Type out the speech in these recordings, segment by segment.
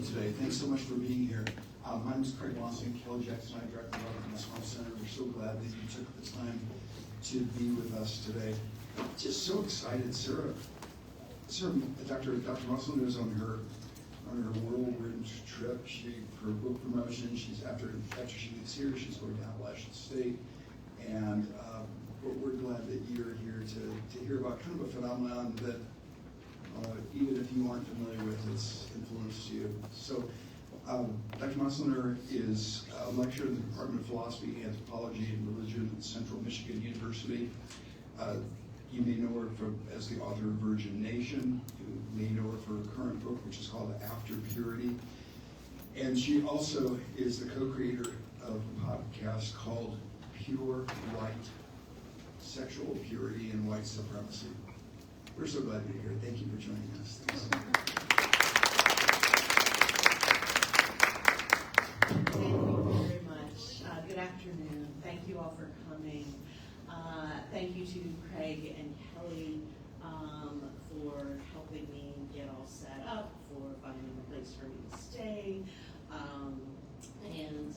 you today. Thanks so much for being here. My name is Craig Lawson, Kelly Jackson, I direct the Sara Moslener. We're so glad that you took the time to be with us today. Just so excited. Sara, Dr. Moslener is on her whirlwind trip. For book promotion, after she gets here, she's going to Adolescence State, and we're glad that you're here to hear about kind of a phenomenon that even if you aren't familiar with, it's influenced you. So, Dr. Moslener is a lecturer in the Department of Philosophy, Anthropology, and Religion at Central Michigan University. You may know her as the author of Virgin Nation. You may know her for her current book, which is called After Purity. And she also is the co-creator of a podcast called Pure White, Sexual Purity and White Supremacy. We're so glad you're here. Thank you for joining us. Thanks. Thank you very much. Good afternoon. Thank you all for coming. Thank you to Craig and Kelly for helping me get all set up, for finding a place for me to stay, and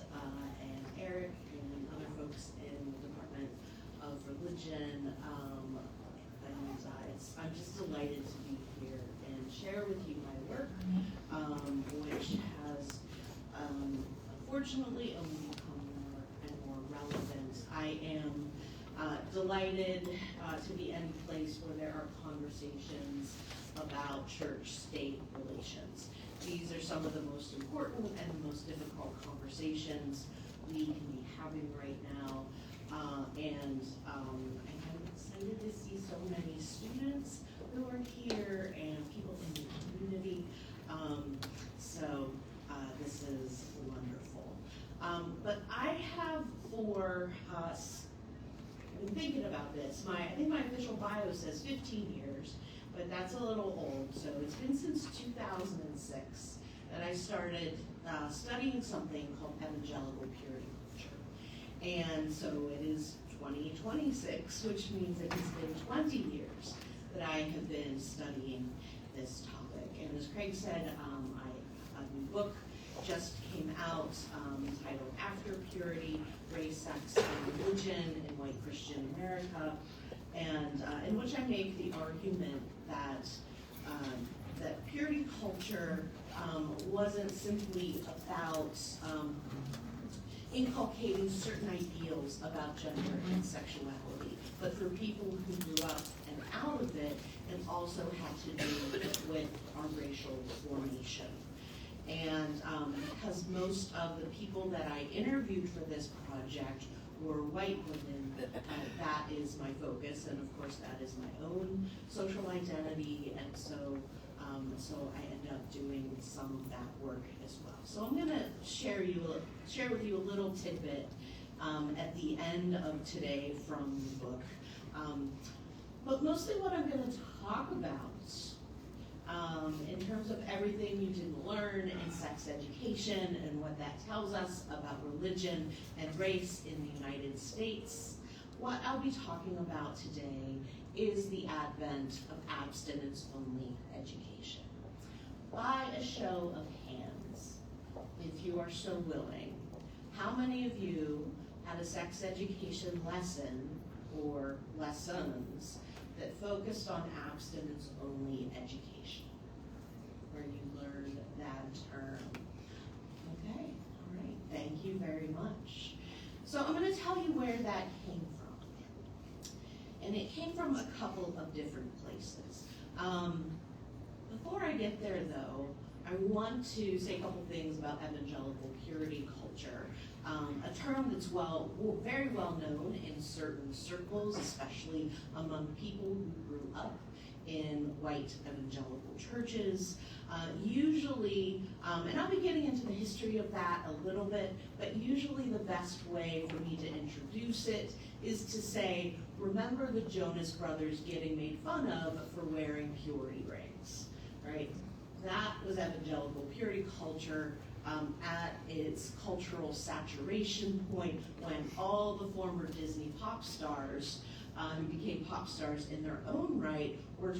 Eric and other folks in the Department of Religion. I'm just delighted to be here and share with you my work, which has unfortunately only become more and more relevant. I am delighted to be in a place where there are conversations about church-state relations. These are some of the most important and the most difficult conversations we can be having right now, and I'm excited to see so many students who are here and people in the community. So this is wonderful. But I have been thinking about this. I think my official bio says 15 years, but that's a little old. So it's been since 2006 that I started studying something called evangelical purity culture. And so it is 2026, which means it has been 20 years that I have been studying this topic. And as Craig said, a new book just came out entitled After Purity, Race, Sex, and Religion in White Christian America, and in which I make the argument that purity culture wasn't simply about inculcating certain ideals about gender and sexuality, but for people who grew up and out of it, and also had to do with our racial formation. And because most of the people that I interviewed for this project were white women, that is my focus, and of course that is my own social identity, and so I end up doing some of that work as well. So I'm going to share with you a little tidbit at the end of today from the book. But mostly what I'm going to talk about in terms of everything you didn't learn in sex education and what that tells us about religion and race in the United States, what I'll be talking about today is the advent of abstinence-only education. By a show of hands, if you are so willing, how many of you had a sex education lesson or lessons that focused on abstinence-only education, where you learned that term? Okay, all right, thank you very much. So I'm going to tell you where that came from. And it came from a couple of different places. Before I get there, though, I want to say a couple things about evangelical purity culture, a term that's very well known in certain circles, especially among people who grew up in white evangelical churches. Usually, and I'll be getting into the history of that a little bit, but usually the best way for me to introduce it is to say, remember the Jonas Brothers getting made fun of for wearing purity rings, right? That was evangelical purity culture at its cultural saturation point when all the former Disney pop stars who became pop stars in their own right, were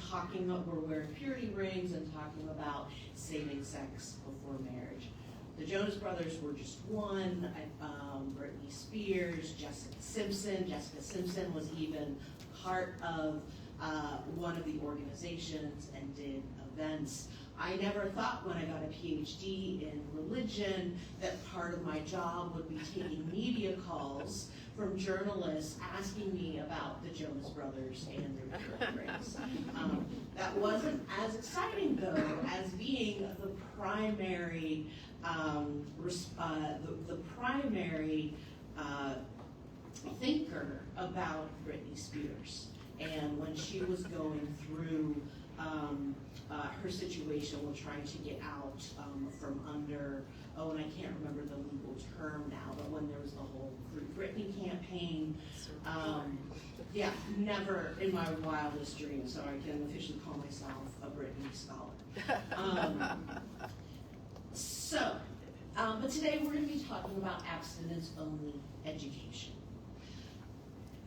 wearing purity rings and talking about saving sex before marriage. The Jonas Brothers were just one. Britney Spears, Jessica Simpson. Jessica Simpson was even part of one of the organizations and did events. I never thought when I got a Ph.D. in religion that part of my job would be taking media calls from journalists asking me about the Jonas Brothers and their purity rings. That wasn't as exciting though as being the primary thinker about Britney Spears. And when she was going through her situation with trying to get out from under, and I can't remember the legal term now, but when there was the whole Free Britney campaign, never in my wildest dreams, so I can officially call myself a Britney scholar. But today we're going to be talking about abstinence-only education.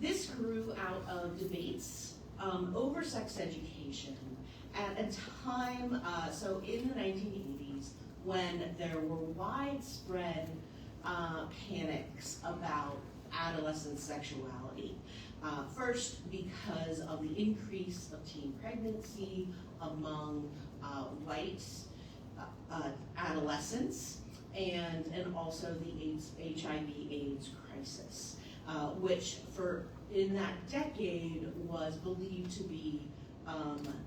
This grew out of debates over sex education at a time, so in the 1980s, when there were widespread panics about adolescent sexuality. First, because of the increase of teen pregnancy among white adolescents, and also the HIV/AIDS crisis, which in that decade was believed to be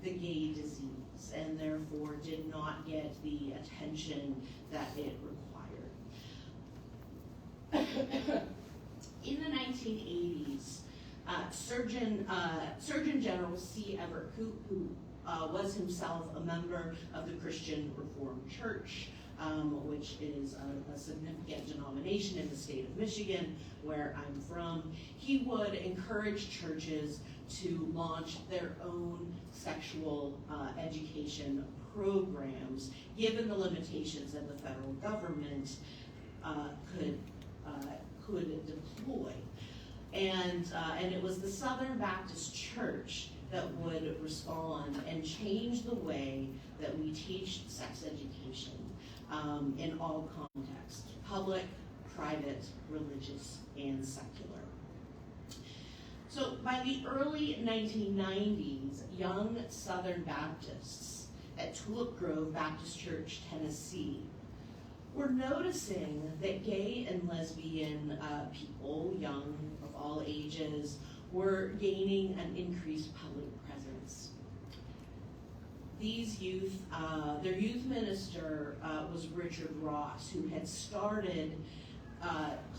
the gay disease, and therefore did not get the attention that it required. In the 1980s, Surgeon General C. Everett Koop, who was himself a member of the Christian Reformed Church, which is a significant denomination in the state of Michigan, where I'm from, he would encourage churches to launch their own sexual education programs, given the limitations that the federal government could deploy. And it was the Southern Baptist Church that would respond and change the way that we teach sex education in all contexts: public, private, religious, and secular. So by the early 1990s, young Southern Baptists at Tulip Grove Baptist Church, Tennessee, were noticing that gay and lesbian people, young of all ages, were gaining an increased public presence. These youth, their youth minister was Richard Ross, who had started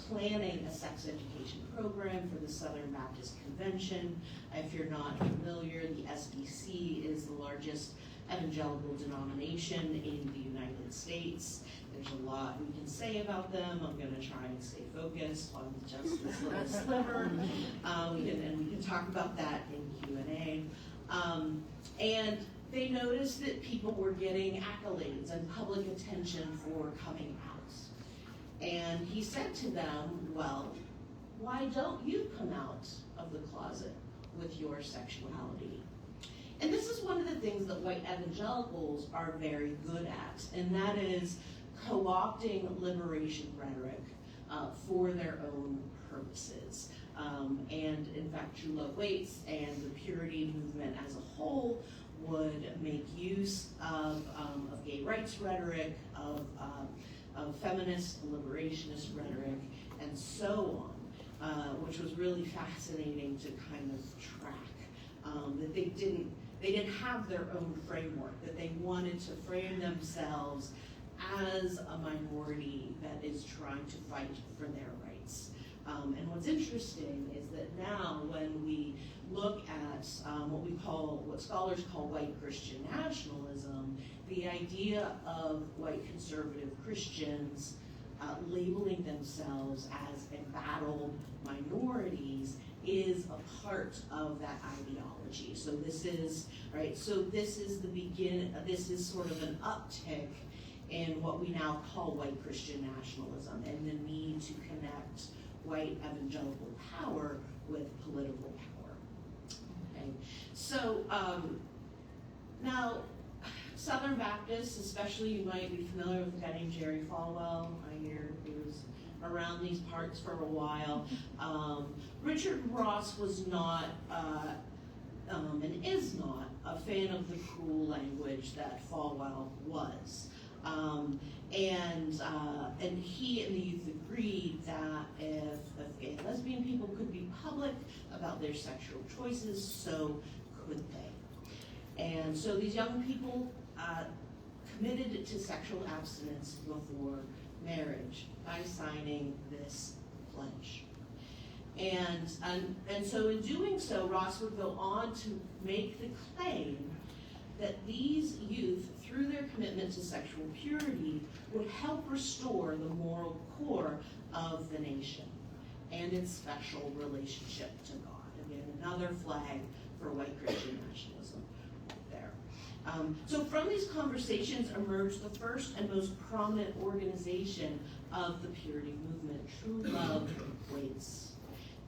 planning a sex education program for the Southern Baptist Convention. If you're not familiar, the SBC is the largest evangelical denomination in the United States. There's a lot we can say about them. I'm going to try and stay focused on just this little sliver. We can talk about that in Q&A. And they noticed that people were getting accolades and public attention for coming out. And he said to them, well, why don't you come out of the closet with your sexuality? And this is one of the things that white evangelicals are very good at, and that is co-opting liberation rhetoric for their own purposes. And in fact, True Love Waits and the Purity movement as a whole would make use of gay rights rhetoric, of feminist liberationist rhetoric, and so on, which was really fascinating to kind of track. That they didn't have their own framework, that they wanted to frame themselves as a minority that is trying to fight for their rights. And what's interesting is that now when we look at what scholars call white Christian nationalism, the idea of white conservative Christians labeling themselves as embattled minorities is a part of that ideology. So this is this is sort of an uptick in what we now call white Christian nationalism, and the need to connect white evangelical power with political power. So now, Southern Baptists, especially, you might be familiar with a guy named Jerry Falwell. I hear he was around these parts for a while. Richard Ross was not, and is not, a fan of the cruel language that Falwell was. And he and the youth agreed that if gay and lesbian people could be public about their sexual choices, so could they. And so these young people committed to sexual abstinence before marriage by signing this pledge. And so in doing so, Ross would go on to make the claim that these youth, through their commitment to sexual purity, would help restore the moral core of the nation and its special relationship to God. Again, another flag for white Christian nationalism there. So from these conversations emerged the first and most prominent organization of the purity movement, True Love Waits.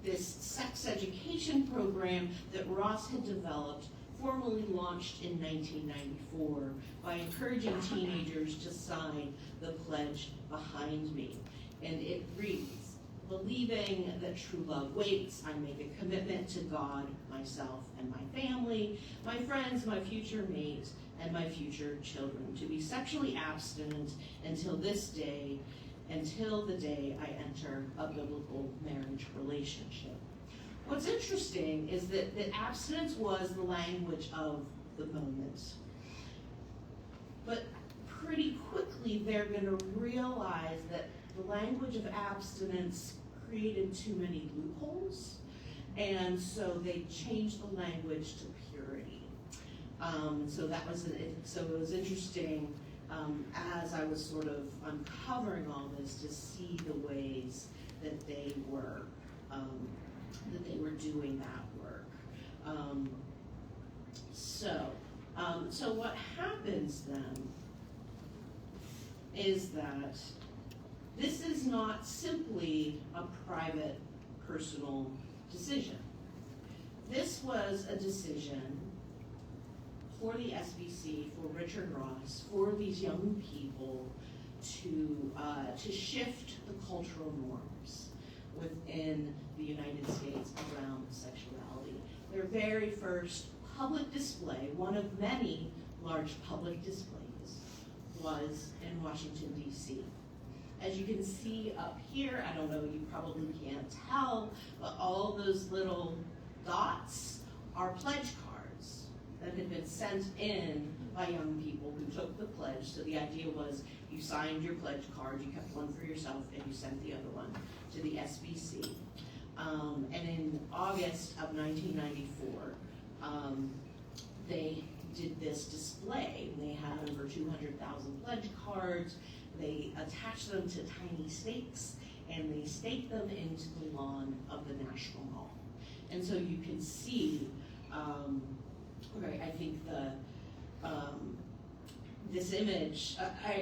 This sex education program that Ross had developed formally launched in 1994 by encouraging teenagers to sign the pledge behind me. And it reads, believing that true love waits, I make a commitment to God, myself, and my family, my friends, my future mate, and my future children, to be sexually abstinent until the day I enter a biblical marriage relationship. What's interesting is that abstinence was the language of the moment. But pretty quickly they're going to realize that the language of abstinence created too many loopholes, and so they changed the language to purity. So it was interesting as I was sort of uncovering all this to see the ways that they were doing that work. So what happens then is that this is not simply a private, personal decision. This was a decision for the SBC, for Richard Ross, for these young people to shift the cultural norms within the United States around sexuality. Their very first public display, one of many large public displays, was in Washington, D.C. As you can see up here, I don't know, you probably can't tell, but all those little dots are pledge cards that had been sent in by young people who took the pledge. So the idea was you signed your pledge card, you kept one for yourself, and you sent the other one to the SBC. And in August of 1994, they did this display. They had over 200,000 pledge cards. They attached them to tiny stakes, and they staked them into the lawn of the National Mall. And so you can see, right, I think this image,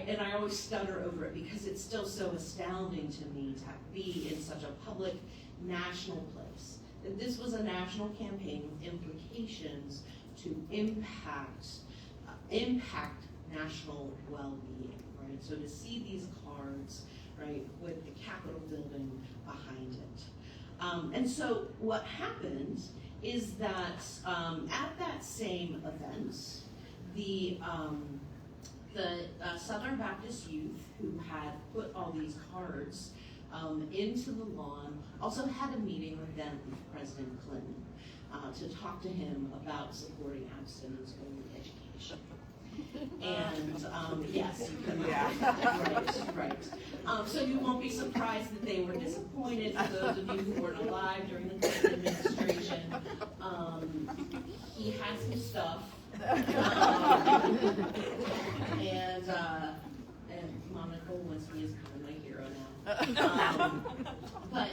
and I always stutter over it because it's still so astounding to me to be in such a public national place. That this was a national campaign with implications to impact national well-being, right? So to see these cards, right, with the Capitol building behind it. And so what happened is that at that same event, the Southern Baptist youth who had put all these cards into the lawn also had a meeting with then President Clinton to talk to him about supporting abstinence only education. And yes, you can, right. So you won't be surprised that they were disappointed. For those of you who weren't alive during the Clinton administration, he had some stuff, and Monica Lewinsky is kind of my hero now. But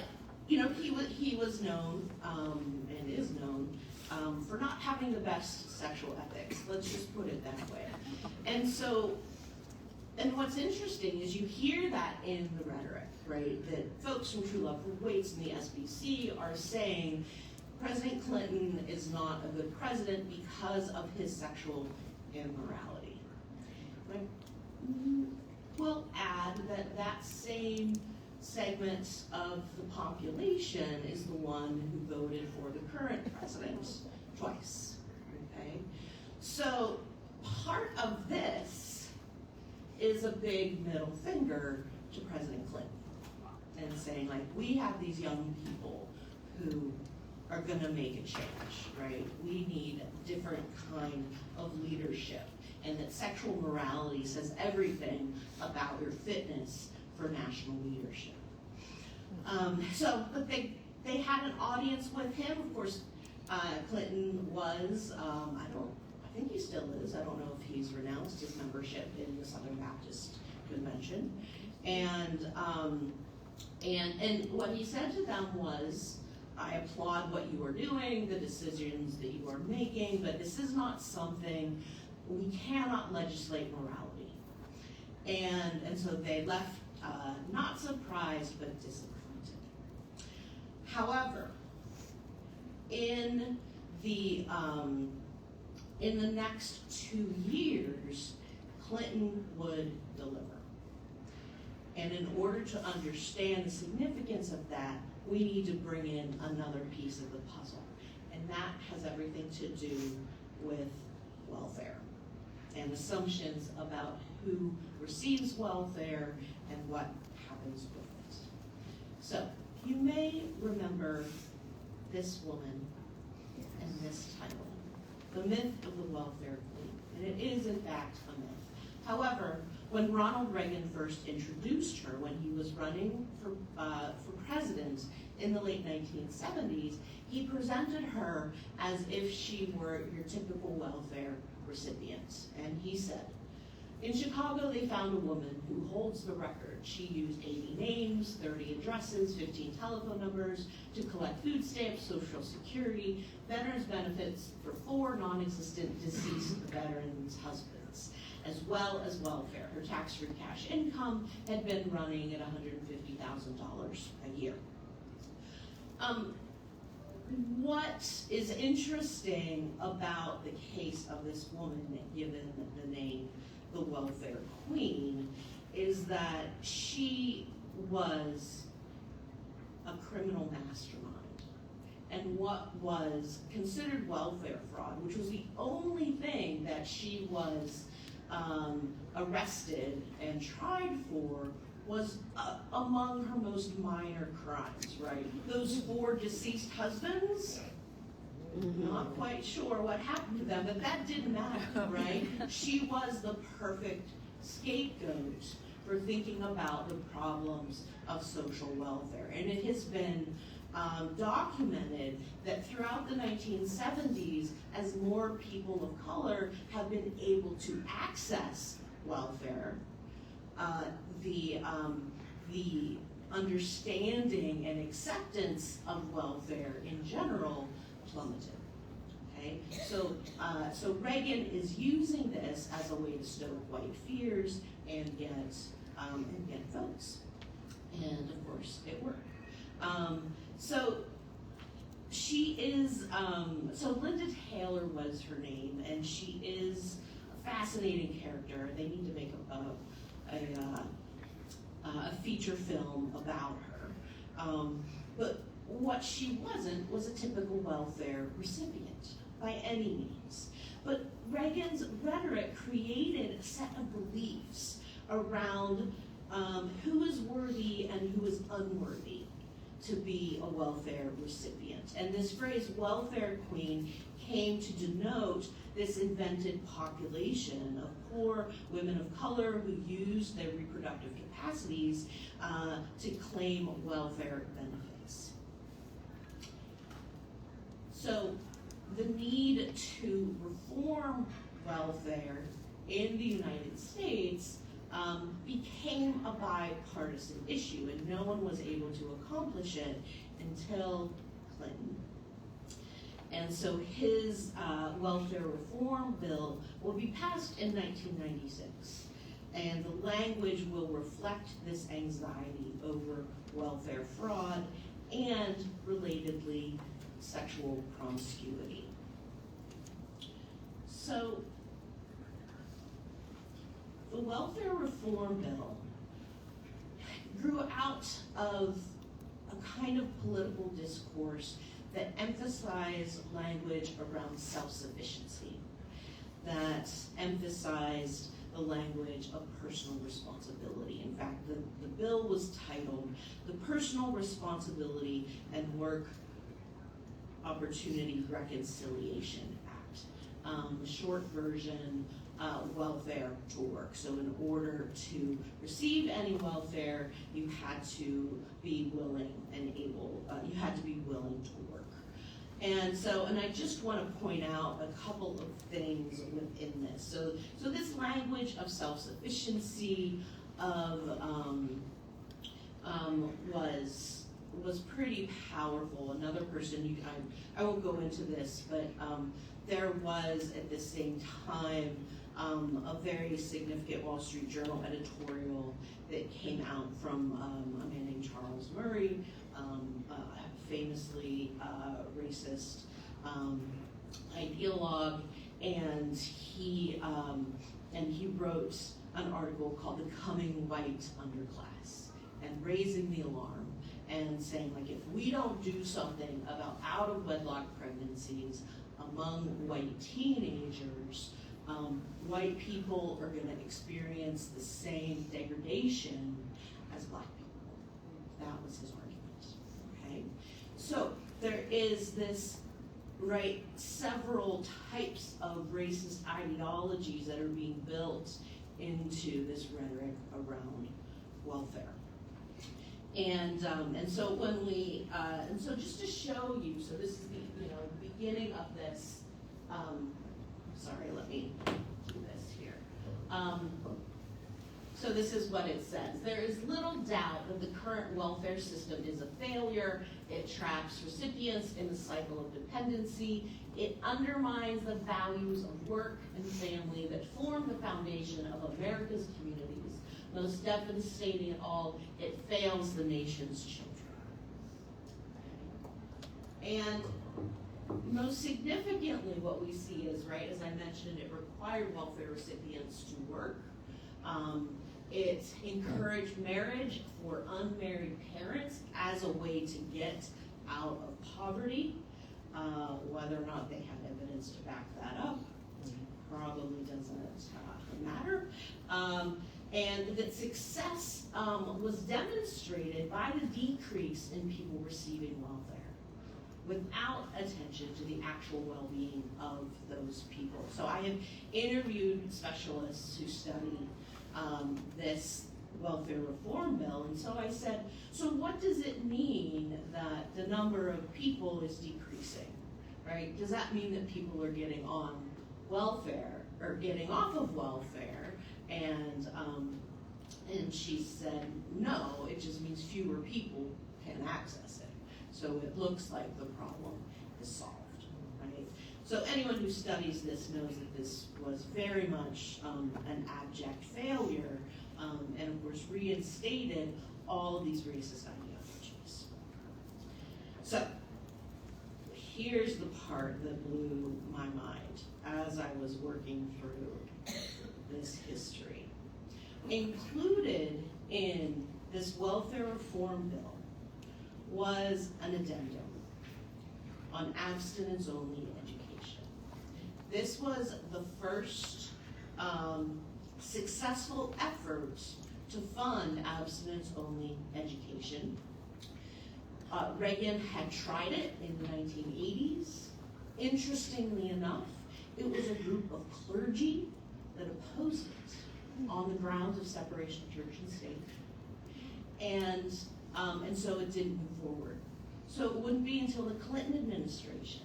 you know, he was known and is known for not having the best sexual ethics. Let's just put it that way. And so, and what's interesting is you hear that in the rhetoric, right? That folks from True Love Waits and the SBC are saying, President Clinton is not a good president because of his sexual immorality. Right? We'll add that that same segment of the population is the one who voted for the current president twice. Okay? So part of this is a big middle finger to President Clinton and saying, like, we have these young people who are going to make a change, right? We need a different kind of leadership, and that sexual morality says everything about your fitness for national leadership. But they had an audience with him. Of course, Clinton was, I think he still is. I don't know if he's renounced his membership in the Southern Baptist Convention. And what he said to them was, I applaud what you are doing, the decisions that you are making, but this is not something, we cannot legislate morality. And so they left not surprised, but disappointed. However, in the next 2 years, Clinton would deliver. And in order to understand the significance of that, we need to bring in another piece of the puzzle. And that has everything to do with welfare and assumptions about who receives welfare and what happens with it. So you may remember this woman and this title, The Myth of the Welfare Queen. And it is, in fact, a myth. However, when Ronald Reagan first introduced her, when he was running for president in the late 1970s, he presented her as if she were your typical welfare recipient. And he said, in Chicago, they found a woman who holds the record. She used 80 names, 30 addresses, 15 telephone numbers to collect food stamps, Social Security, veterans benefits for 4 non-existent deceased veterans' husbands, as well as welfare. Her tax-free cash income had been running at $150,000 a year. What is interesting about the case of this woman, given the name the Welfare Queen, is that she was a criminal mastermind. And what was considered welfare fraud, which was the only thing that she was arrested and tried for, was among her most minor crimes, right? Those 4 deceased husbands, not quite sure what happened to them, but that didn't matter, right? She was the perfect scapegoat for thinking about the problems of social welfare. And it has been documented that throughout the 1970s, as more people of color have been able to access welfare, the understanding and acceptance of welfare in general plummeted. Okay, so Reagan is using this as a way to stoke white fears and get votes, and of course it worked. So she is. So Linda Taylor was her name, and she is a fascinating character. They need to make a feature film about her. But what she wasn't was a typical welfare recipient by any means. But Reagan's rhetoric created a set of beliefs around who is worthy and who is unworthy to be a welfare recipient. And this phrase, welfare queen, came to denote this invented population of poor women of color who used their reproductive capacities to claim welfare benefits. So the need to reform welfare in the United States became a bipartisan issue, and no one was able to accomplish it until Clinton. And so his welfare reform bill will be passed in 1996. And the language will reflect this anxiety over welfare fraud and, relatedly, sexual promiscuity. So, the welfare reform bill grew out of a kind of political discourse that emphasized language around self-sufficiency, that emphasized the language of personal responsibility. In fact, the bill was titled the Personal Responsibility and Work Opportunity Reconciliation Act. The short version, welfare to work. So in order to receive any welfare, you had to be willing and able, you had to be willing to work. And so, and I just want to point out a couple of things within this. So this language of self-sufficiency, was pretty powerful. Another person, I won't go into this, but there was at the same time a very significant Wall Street Journal editorial that came out from a man named Charles Murray, famously racist ideologue, and he wrote an article called "The Coming White Underclass" and raising the alarm and saying, like, if we don't do something about out-of-wedlock pregnancies among white teenagers, white people are going to experience the same degradation as black people. That was his argument, okay? So there is this, right, several types of racist ideologies that are being built into this rhetoric around welfare. And so when we, and so just to show you, so this is the beginning of this, sorry, let me do this here. So this is what it says. There is little doubt that the current welfare system is a failure. It traps recipients in the cycle of dependency. It undermines the values of work and family that form the foundation of America's communities. Most devastating of all, it fails the nation's children. And most significantly, what we see is, right, as I mentioned, it required welfare recipients to work. It encouraged marriage for unmarried parents as a way to get out of poverty, whether or not they had evidence to back that up probably doesn't matter. And that success was demonstrated by the decrease in people receiving welfare without attention to the actual well-being of those people. So I have interviewed specialists who study this welfare reform bill, and so I said, so what does it mean that the number of people is decreasing, right? Does that mean that people are getting on welfare or getting off of welfare? And she said, no, it just means fewer people can access it. So it looks like the problem is solved, right? So anyone who studies this knows that this was very much an abject failure, and of course reinstated all of these racist ideologies. So here's the part that blew my mind as I was working through this history. Included in this welfare reform bill was an addendum on abstinence-only education. This was the first successful effort to fund abstinence-only education. Reagan had tried it in the 1980s. Interestingly enough, it was a group of clergy that opposed it on the grounds of separation of church and state. And so it didn't move forward. So it wouldn't be until the Clinton administration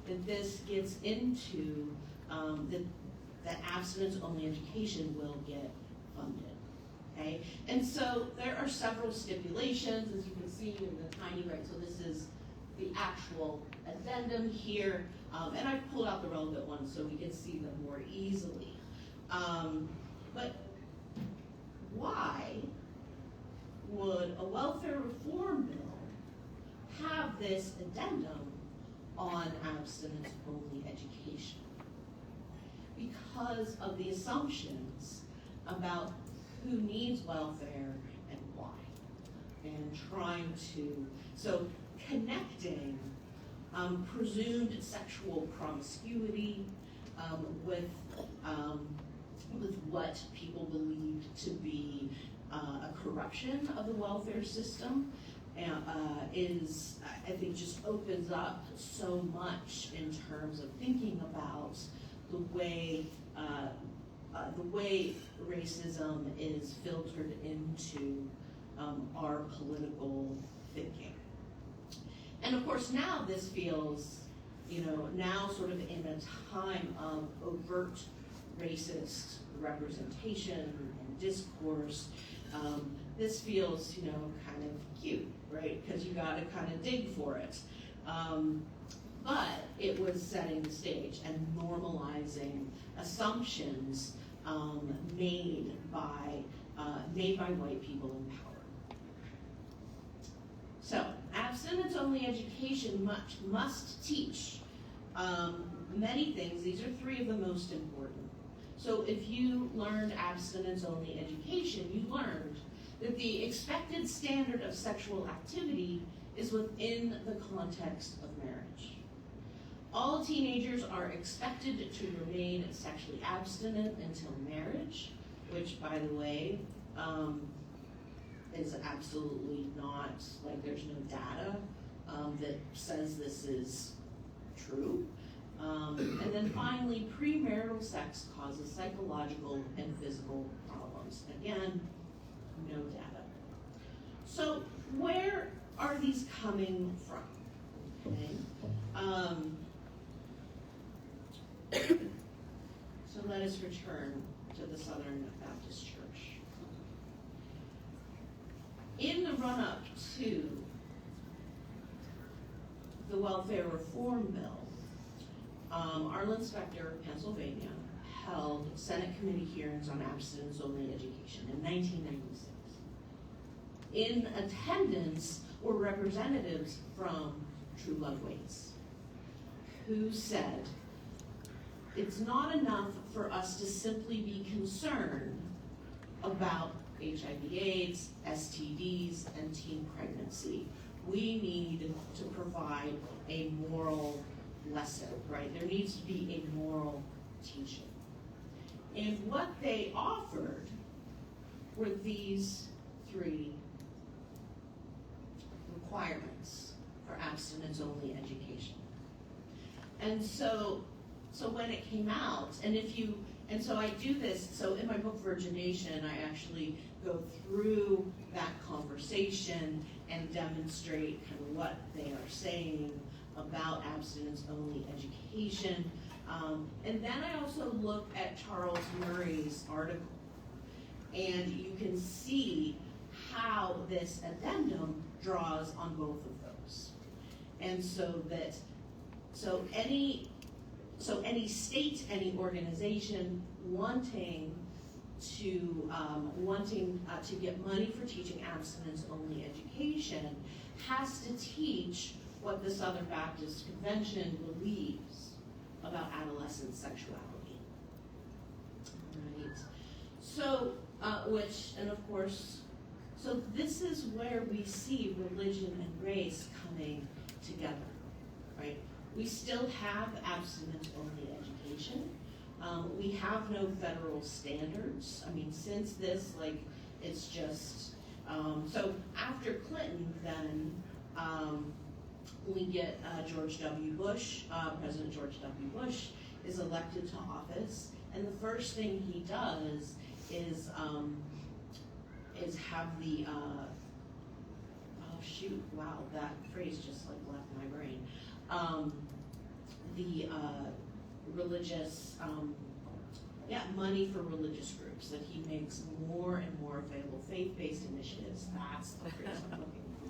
that this gets into that abstinence-only education will get funded. Okay, and so there are several stipulations, as you can see in the tiny right. So this is the actual addendum here, and I've pulled out the relevant ones so we can see them more easily. But why would a welfare reform bill have this addendum on abstinence-only education because of the assumptions about who needs welfare and why, and trying to, so connecting presumed sexual promiscuity with what people believed to be a corruption of the welfare system is, I think, just opens up so much in terms of thinking about the way racism is filtered into our political thinking. And of course now this feels, now sort of in a time of overt racist representation and discourse, this feels, kind of cute, right? Because you gotta kind of dig for it. But it was setting the stage and normalizing assumptions made by white people in power. So, abstinence-only education must teach many things. These are three of the most important. So if you learned abstinence-only education, you learned that the expected standard of sexual activity is within the context of marriage. All teenagers are expected to remain sexually abstinent until marriage, which, by the way, is absolutely not, like, there's no data that says this is true. And then finally, premarital sex causes psychological and physical problems. Again, no data. So where are these coming from? Okay. So let us return to the Southern Baptist Church. In the run-up to the welfare reform bill, Arlen Specter of Pennsylvania held Senate committee hearings on abstinence-only education in 1996. In attendance were representatives from True Love Waits, who said, it's not enough for us to simply be concerned about HIV/AIDS, STDs, and teen pregnancy. We need to provide a moral lesson, right? There needs to be a moral teaching. And what they offered were these three requirements for abstinence-only education. And so when it came out, and so I do this, so in my book Virgination, I actually go through that conversation and demonstrate kind of what they are saying about abstinence-only education. And then I also look at Charles Murray's article, and you can see how this addendum draws on both of those. And so any state, any organization wanting to get money for teaching abstinence-only education has to teach what the Southern Baptist Convention believes about adolescent sexuality. Right. So, so this is where we see religion and race coming together, right? We still have abstinence-only education. We have no federal standards. I mean, since this, it's just, so after Clinton, then we get George W. Bush, President George W. Bush is elected to office, and the first thing he does is have the, that phrase just left my brain. The religious, money for religious groups, that he makes more and more available, faith-based initiatives, that's the phrase I'm looking for.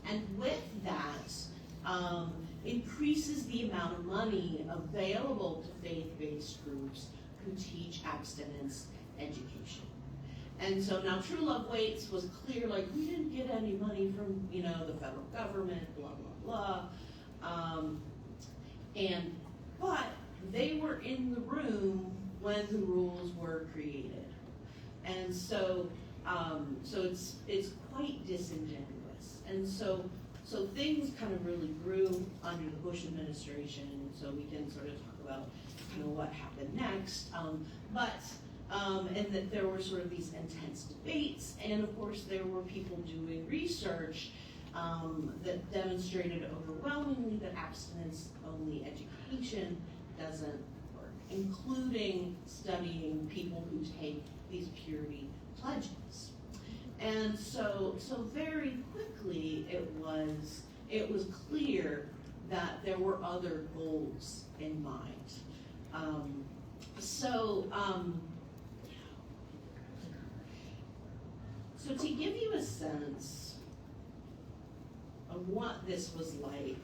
And with that, increases the amount of money available to faith-based groups who teach abstinence education. And so now True Love Waits was clear, we didn't get any money from, the federal government, blah, blah, blah. But they were in the room when the rules were created. And so it's quite disingenuous. And so things kind of really grew under the Bush administration, and so we can sort of talk about kind of what happened next. And that there were sort of these intense debates, and of course there were people doing research that demonstrated overwhelmingly that abstinence-only education doesn't work, including studying people who take these purity pledges. And so very quickly it was clear that there were other goals in mind. So to give you a sense of what this was like,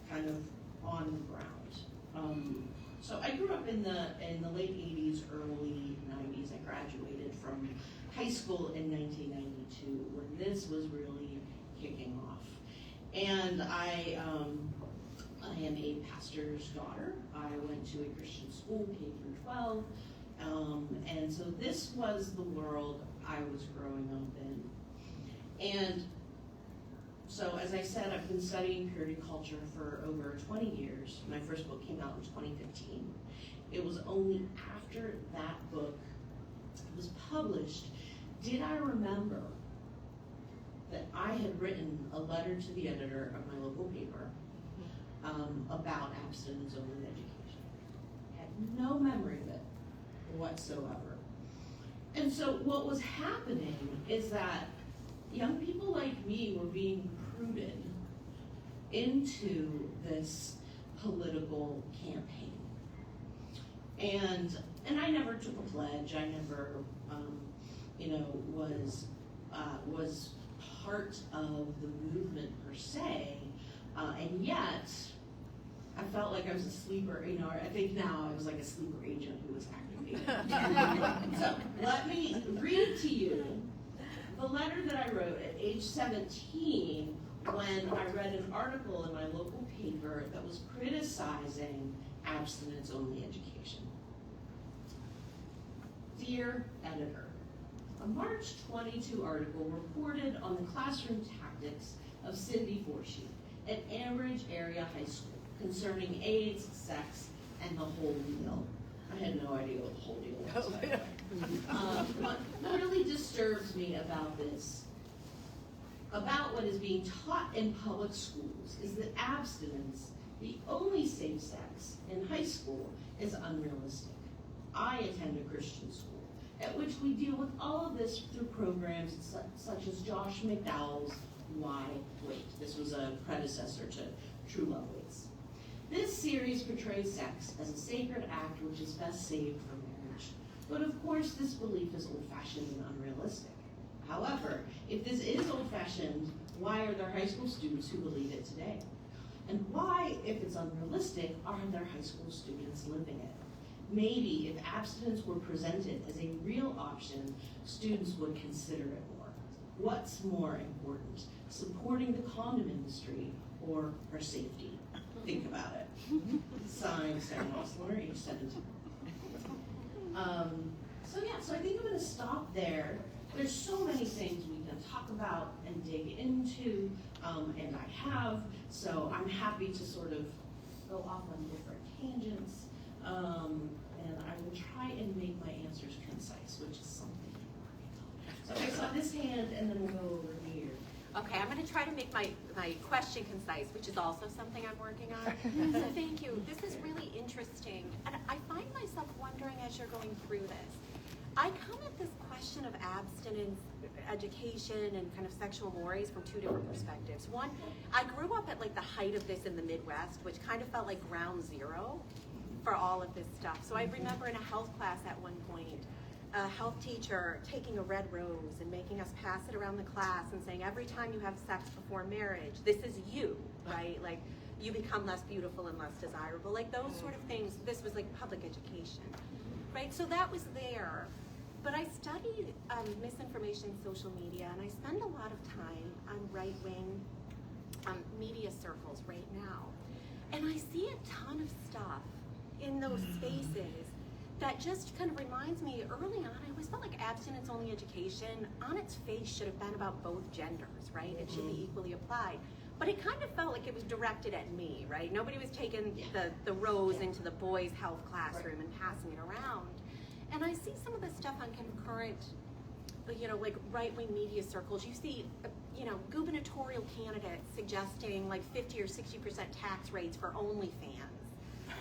kind of on the ground. So I grew up in the late 80s, early 90s. I graduated from high school in 1992 when this was really kicking off. And I am a pastor's daughter. I went to a Christian school, K through 12. And so this was the world I was growing up in. And so, as I said, I've been studying purity culture for over 20 years. My first book came out in 2015. It was only after that book was published did I remember that I had written a letter to the editor of my local paper about abstinence-only education. I had no memory of it whatsoever. And so what was happening is that young people like me were being recruited into this political campaign. And I never took a pledge. I never, was part of the movement per se. And yet, I felt like I was a sleeper. I think now I was like a sleeper agent who was activated. So let me read to you the letter that I wrote at age 17 when I read an article in my local paper that was criticizing abstinence-only education. Dear editor, a March 22 article reported on the classroom tactics of Cindy Forshee at Ambridge Area High School concerning AIDS, sex, and the whole deal. I had no idea what the whole deal was, by the way. What really disturbs me about this, about what is being taught in public schools, is that abstinence, the only safe sex in high school, is unrealistic. I attend a Christian school, at which we deal with all of this through programs such as Josh McDowell's Why Wait. This was a predecessor to True Love Waits. This series portrays sex as a sacred act which is best saved for marriage. But of course, this belief is old-fashioned and unrealistic. However, if this is old-fashioned, why are there high school students who believe it today? And why, if it's unrealistic, are there high school students living it? Maybe if abstinence were presented as a real option, students would consider it more. What's more important, supporting the condom industry or our safety? Think about it. Signed, Sara Moslener, age 17. So I think I'm going to stop there. There's so many things we can talk about and dig into, and I have. So I'm happy to sort of go off on different tangents, and I will try and make my answers concise, which is something I'm working on. So I saw this hand, and then we'll go over here. Okay, I'm going to try to make my question concise, which is also something I'm working on. So thank you. This is really interesting. And I find myself wondering as you're going through this. I come at this question of abstinence, education, and kind of sexual mores from two different perspectives. One, I grew up at like the height of this in the Midwest, which kind of felt like ground zero for all of this stuff. So I remember in a health class at one point, a health teacher taking a red rose and making us pass it around the class and saying, every time you have sex before marriage, this is you, right? Like, you become less beautiful and less desirable. Like, those sort of things. This was like public education, right? So that was there. But I study misinformation in social media, and I spend a lot of time on right-wing media circles right now. And I see a ton of stuff in those spaces that just kind of reminds me, early on, I always felt like abstinence-only education on its face should have been about both genders, right? It should be equally applied. But it kind of felt like it was directed at me, right? Nobody was taking the rose into the boys' health classroom and passing it around. And I see some of the stuff on concurrent, like right-wing media circles. You see, gubernatorial candidates suggesting like 50 or 60% tax rates for OnlyFans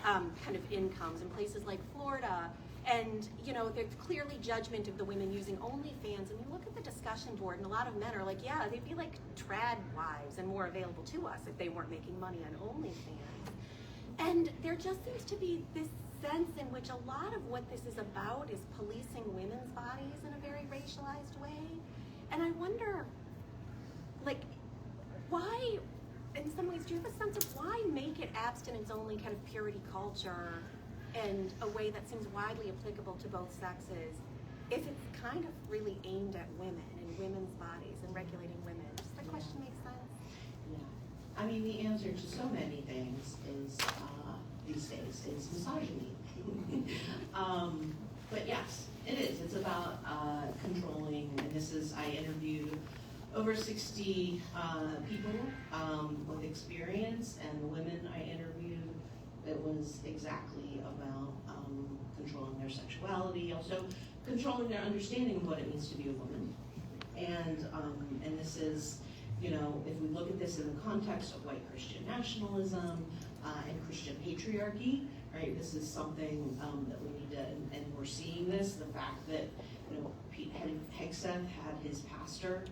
kind of incomes in places like Florida. And, there's clearly judgment of the women using OnlyFans. And you look at the discussion board, and a lot of men are like, yeah, they'd be like trad wives and more available to us if they weren't making money on OnlyFans. And there just seems to be this sense in which a lot of what this is about is policing women's bodies in a very racialized way. And I wonder, why, in some ways, do you have a sense of why make it abstinence-only kind of purity culture and a way that seems widely applicable to both sexes if it's kind of really aimed at women and women's bodies and regulating women? Does that question make sense? Yeah. I mean, the answer to so many things is, these days, is misogyny. But yes, it is. It's about controlling, and I interviewed over 60 people with experience, and the women I interviewed, it was exactly about controlling their sexuality, also controlling their understanding of what it means to be a woman. And this is, if we look at this in the context of white Christian nationalism and Christian patriarchy, right? This is something that we need to, and we're seeing this, the fact that, Pete Hegseth had his pastor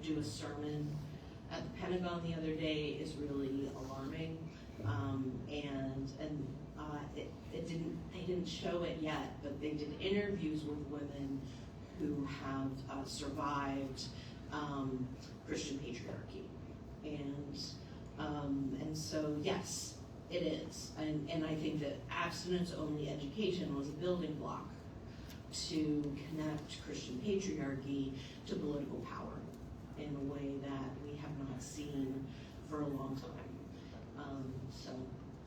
do a sermon at the Pentagon the other day is really alarming, they didn't show it yet, but they did interviews with women who have survived Christian patriarchy, and so yes, it is, and I think that abstinence-only education was a building block to connect Christian patriarchy to political power in a way that we have not seen for a long time. So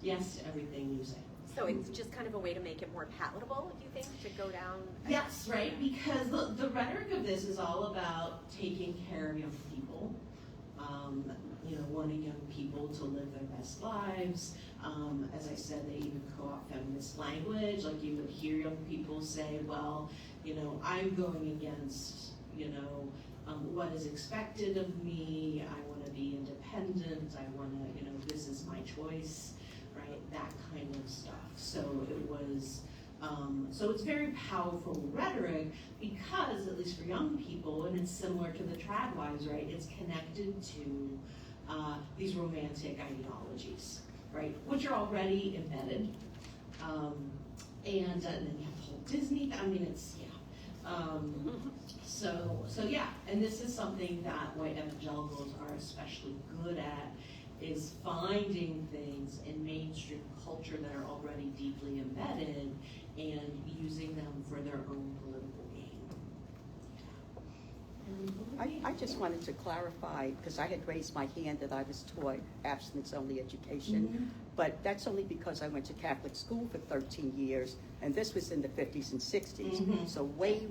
yes to everything you say. So it's just kind of a way to make it more palatable, do you think, to go down? Yes, right, because the rhetoric of this is all about taking care of young people, wanting young people to live their best lives. As I said, they even co-opt feminist language. Like you would hear young people say, well, I'm going against, what is expected of me. I want to be independent. I want to, this is my choice, right? That kind of stuff. So it was, so it's very powerful rhetoric because, at least for young people, and it's similar to the trad wives, right? It's connected to these romantic ideologies, right? Which are already embedded. And then you have the whole Disney, it's, So yeah, and this is something that white evangelicals are especially good at, is finding things in mainstream culture that are already deeply embedded and using them for their own political gain. I just wanted to clarify, because I had raised my hand that I was taught abstinence-only education, but that's only because I went to Catholic school for 13 years, and this was in the 50s and 60s, so way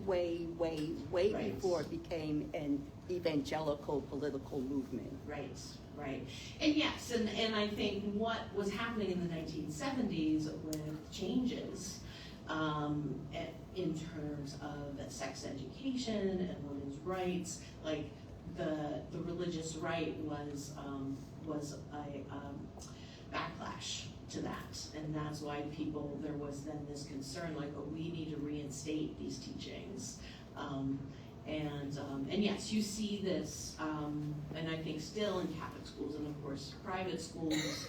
Right. before it became an evangelical political movement. Right. And yes, and I think what was happening in the 1970s with changes in terms of sex education and women's rights, like the religious right was a backlash to that, and that's why there was then this concern, like, oh, we need to reinstate these teachings, and yes, you see this, and I think still in Catholic schools, and of course private schools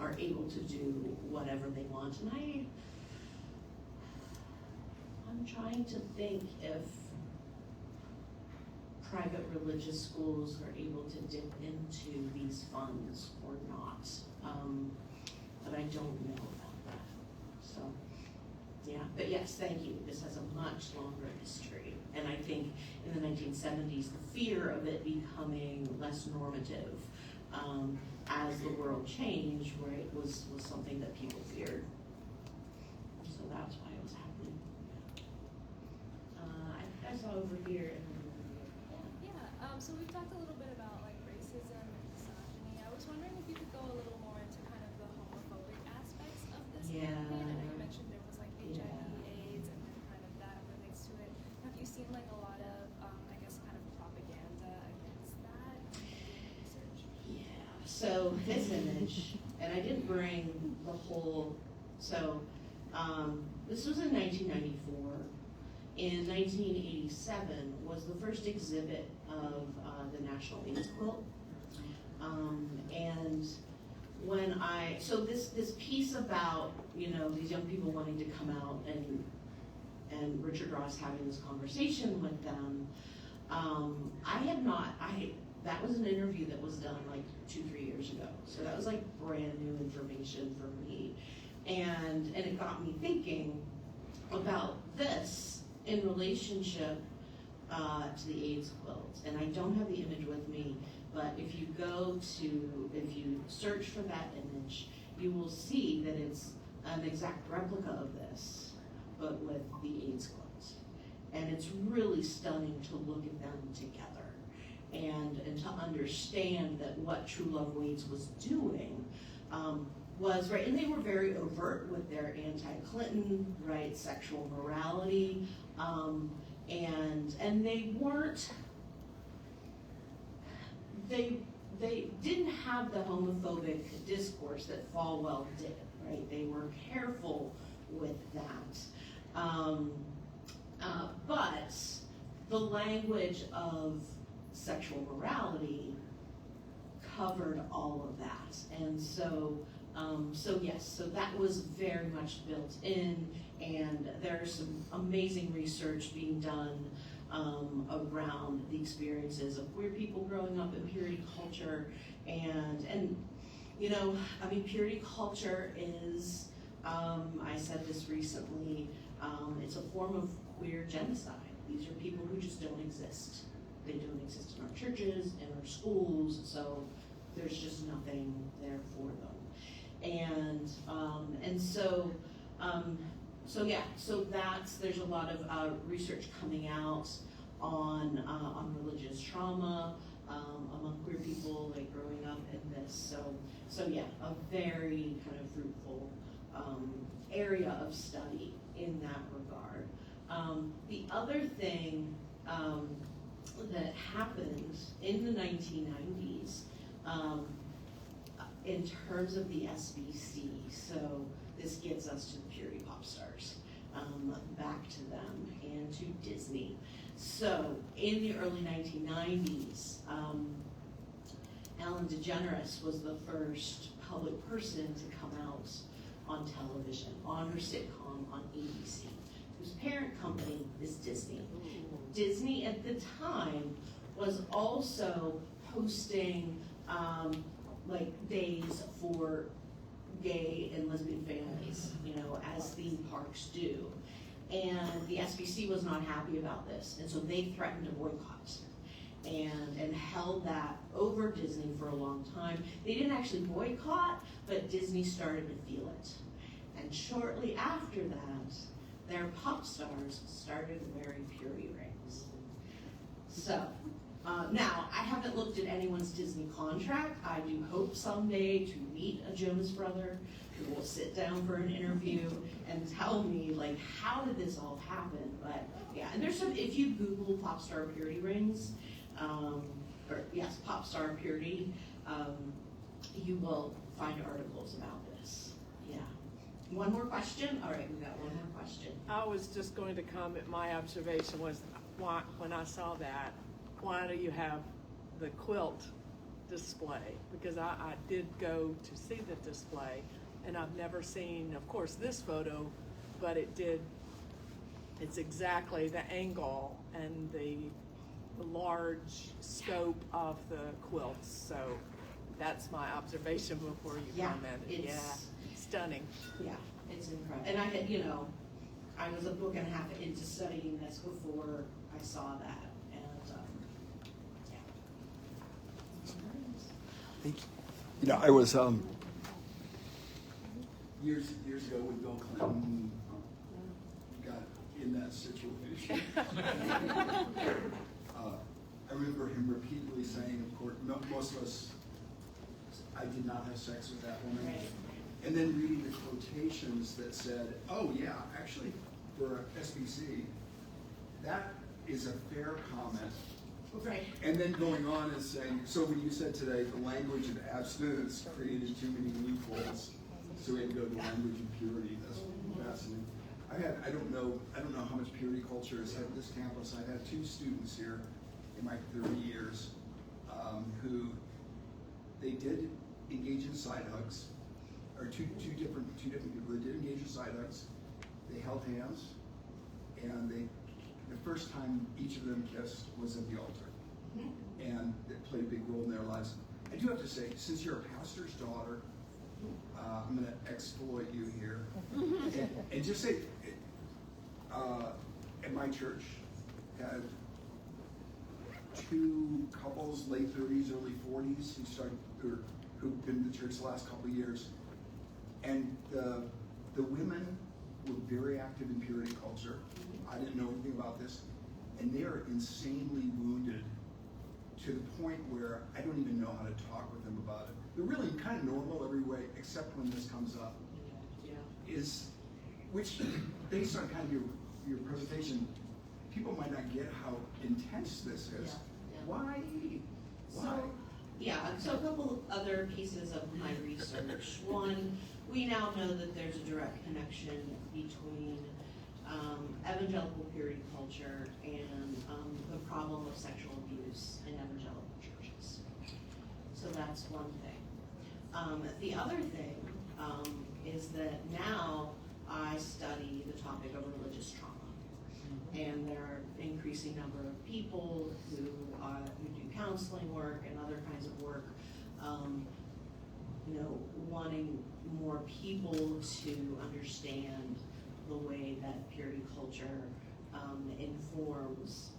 are able to do whatever they want, and I'm trying to think if private religious schools are able to dip into these funds or not, but I don't know about that. So Yeah, but yes, thank you. This has a much longer history. And I think in the 1970s, the fear of it becoming less normative as the world changed, right, was something that people feared. So that's why it was happening. I saw over here. So we've talked a little bit about like racism and misogyny. I was wondering if you could go a little more into kind of the homophobic aspects of this Yeah. campaign. I know you mentioned there was like HIV, Yeah. AIDS, and then kind of that relates to it. Have you seen like a lot of, I guess, kind of propaganda against that in research? Yeah. So this image, and I didn't bring the whole. So this was in 1994. In 1987 was the first exhibit of the National AIDS Quilt. And when so this piece about, these young people wanting to come out and Richard Ross having this conversation with them, that was an interview that was done like 2-3 years ago. So that was like brand new information for me. And it got me thinking about this in relationship to the AIDS quilt. And I don't have the image with me, but if you search for that image, you will see that it's an exact replica of this, but with the AIDS quilt. And it's really stunning to look at them together and to understand that what True Love Waits was doing was, right, and they were very overt with their anti-Clinton, right, sexual morality, and they weren't, they didn't have the homophobic discourse that Falwell did, right? They were careful with that. But the language of sexual morality covered all of that. And so that was very much built in, and there's some amazing research being done around the experiences of queer people growing up in purity culture, and purity culture is, I said this recently, it's a form of queer genocide. These are people who just don't exist. They don't exist in our churches, in our schools, so there's just nothing there for them. So there's a lot of research coming out on religious trauma among queer people, like growing up in this. So yeah, a very kind of fruitful area of study in that regard. The other thing that happened in the 1990s in terms of the SBC, so this gets us to the purity pop stars, back to them and to Disney. So in the early 1990s, Ellen DeGeneres was the first public person to come out on television, on her sitcom on ABC, whose parent company is Disney. Disney at the time was also hosting days for gay and lesbian families, as theme parks do. And the SBC was not happy about this, and so they threatened a boycott and held that over Disney for a long time. They didn't actually boycott, but Disney started to feel it. And shortly after that, their pop stars started wearing purity rings. So, now, I haven't looked at anyone's Disney contract. I do hope someday to meet a Jonas brother who will sit down for an interview and tell me, like, how did this all happen? But yeah, and there's some, if you Google pop star purity rings, pop star purity, you will find articles about this. Yeah. One more question? All right, we got one more question. I was just going to comment, my observation was, when I saw that, why do you have the quilt display? Because I did go to see the display, and I've never seen, of course, this photo, but it's exactly the angle and the large scope of the quilts. So that's my observation before you commented. Stunning. Yeah, it's incredible. And I had, I was a book and a half into studying this before I saw that, and yeah. You know, I was years ago when Bill Clinton got in that situation. I remember him repeatedly saying, of course, most of us, I did not have sex with that woman. Right. And then reading the quotations that said, oh yeah, actually for SBC, that is a fair comment. Right. And then going on and saying, so when you said today, the language of abstinence created too many loopholes, so we had to go to the language of purity. That's fascinating. I don't know how much purity culture has had this campus. I've had 2 students here in my 30 years who they did engage in side hugs, or two different people that did engage in side hugs. They held hands, and the first time each of them kissed was at the altar, and it played a big role in their lives. I do have to say, since you're a pastor's daughter, I'm going to exploit you here, and just say, at my church, had 2 couples, late 30s, early 40s, who've been to the church the last couple of years, and the women were very active in purity culture. I didn't know anything about this, and they are insanely wounded to the point where I don't even know how to talk with them about it. They're really kind of normal every way, except when this comes up. Yeah. Which, based on kind of your presentation, people might not get how intense this is. Yeah. Why? So a couple other pieces of my research. One, we now know that there's a direct connection between evangelical purity culture and the problem of sexual abuse in evangelical churches. So that's one thing. The other thing is that now I study the topic of religious trauma. And there are an increasing number of people who do counseling work and other kinds of work, wanting more people to understand the way that purity culture informs,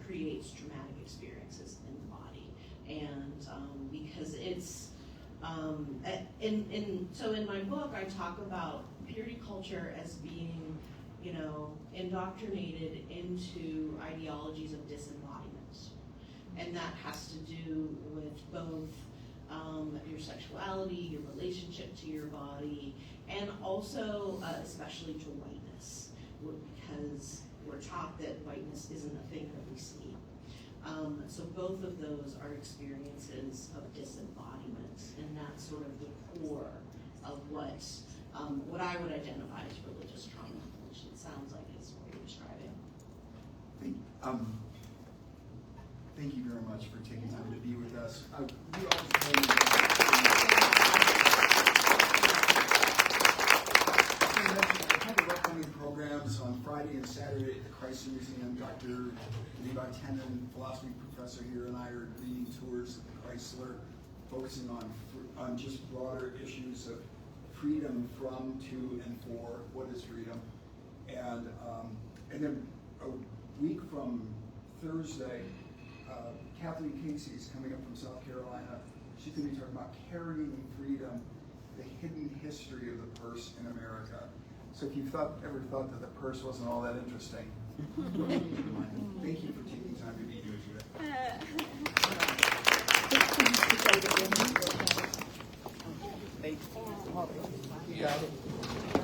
creates traumatic experiences in the body. And because it's, so in my book, I talk about purity culture as being, indoctrinated into ideologies of disembodiment. And that has to do with both your sexuality, your relationship to your body, and also especially to whiteness, because we're taught that whiteness isn't a thing that we see. So both of those are experiences of disembodiment, and that's sort of the core of what I would identify as religious trauma, which it sounds like is what you're describing. Thank you very much for taking time to be with us. We all have upcoming programs on Friday and Saturday at the Christ Museum. Dr. Levi Tenen, philosophy professor here, and I are leading tours at the Chrysler, focusing on just broader issues of freedom from, to, and for. What is freedom? And then a week from Thursday, Kathleen Casey is coming up from South Carolina. She's going to be talking about carrying freedom, the hidden history of the purse in America. So if you've ever thought that the purse wasn't all that interesting, thank you for taking time to be here today. You got it.